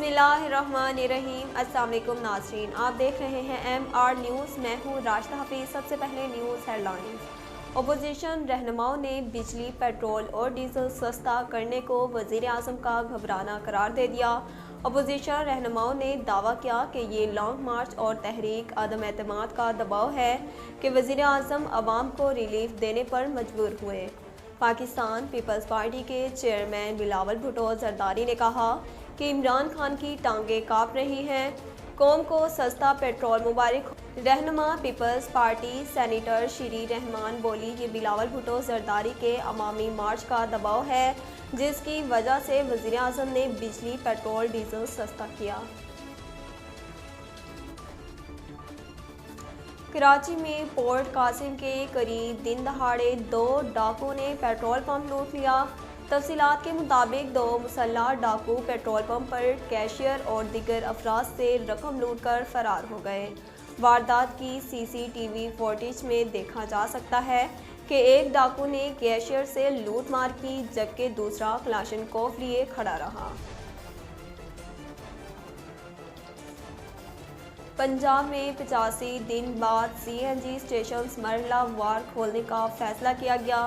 बिस्मिल्लाहिर्रहमानिर्रहीम। अस्सलाम वालेकुम नाज़रीन, आप देख रहे हैं MR न्यूज़। मैं हूँ राशिदा हफीज़। सबसे पहले न्यूज़ हेडलाइंस। अपोजिशन रहनुमाओं ने बिजली, पेट्रोल और डीजल सस्ता करने को वज़ीर आज़म का घबराना करार दे दिया। अपोजिशन रहनुमाओं ने दावा किया कि ये लॉन्ग मार्च और तहरीक अदम एतमाद का दबाव है कि वज़ीर आज़म अवाम को रिलीफ देने पर मजबूर हुए। पाकिस्तान पीपल्स पार्टी के चेयरमैन बिलावल भुट्टो जरदारी ने कहा कि इमरान खान की टांगें कांप रही हैं, कौम को सस्ता पेट्रोल मुबारक हो। रहनुमा पीपल्स पार्टी सेनेटर शीरी रहमान बोली, ये बिलावल भुट्टो जरदारी के अवामी मार्च का दबाव है जिसकी वजह से वज़ीर आज़म ने बिजली, पेट्रोल, डीजल सस्ता किया। कराची में पोर्ट कासिम के करीब दिन दहाड़े 2 डाकुओं ने पेट्रोल पंप लूट लिया। तफसीलात के मुताबिक 2 मुसल्लह डाकू पेट्रोल पंप पर कैशियर और दीगर अफराद से रकम लूट कर फरार हो गए। वारदात की CCTV फुटेज में देखा जा सकता है कि एक डाकू ने कैशियर से लूट मार की जबकि दूसरा क्लाशनकोफ लिए खड़ा रहा। पंजाब में 85 दिन बाद CNG स्टेशन मरहला वार खोलने का फैसला किया गया।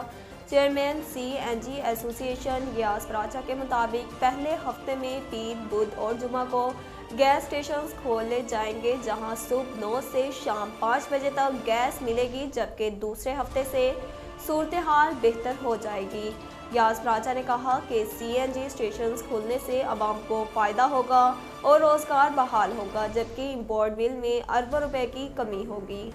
Chairman CNG association Ghiyas Paracha के मुताबिक पहले हफ्ते में पीर, बुध और जुमा को गैस स्टेशन खोले जाएंगे जहां सुबह 9 से शाम 5 बजे तक गैस मिलेगी, जबकि दूसरे हफ्ते से सूरत हाल बेहतर हो जाएगी। गयास पराचा ने कहा कि CNG स्टेशन खुलने से आवाम को फ़ायदा होगा और रोज़गार बहाल होगा, जबकि इम्पोर्ट बिल में अरबों रुपए की कमी होगी।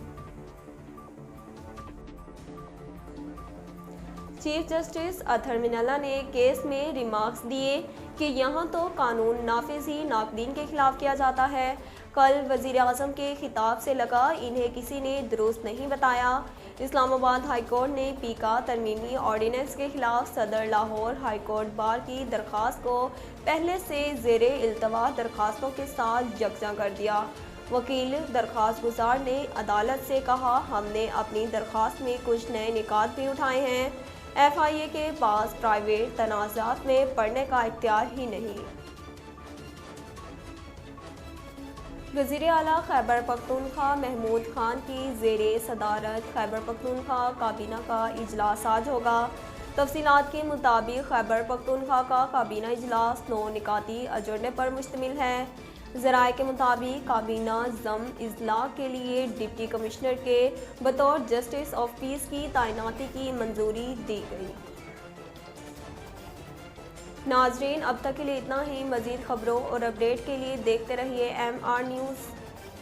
चीफ जस्टिस अतहर मिनल्ला ने केस में रिमार्क्स दिए कि यहाँ तो कानून नाफिज ही नाकदीन के खिलाफ किया जाता है। कल वज़ीर आज़म के खिताब से लगा इन्हें किसी ने दुरुस्त नहीं बताया। इस्लामाबाद हाई कोर्ट ने पीका तरमीमी ऑर्डिनेंस के खिलाफ सदर लाहौर हाई कोर्ट बार की दरख्वास्त को पहले से ज़ेरे इल्तवा दरख्वास्तों के साथ यकजा कर दिया। वकील दरख्वास्त गुजार ने अदालत से कहा, हमने अपनी दरख्वास्त में कुछ नए निकात भी उठाए हैं। FIA के पास प्राइवेट तनाज़ात में पढ़ने का इख्तियार ही नहीं। वज़ीर आला खैबर पख्तूनख्वा महमूद खान की ज़ेरे सदारत खैबर पख्तूनख्वा काबीना का इजलास आज होगा। तफसीलात के मुताबिक खैबर पख्तूनख्वा का काबीना इजलास 9 निकाती एजेंडे पर मुश्तमिल है। ज़राए के मुताबिक काबीना ज़म इजला के लिए डिप्टी कमिश्नर के बतौर जस्टिस ऑफ पीस की तैनाती की मंजूरी दी गई। नाजरीन, अब तक के लिए इतना ही। मज़ीद खबरों और अपडेट के लिए देखते रहिए MR न्यूज़।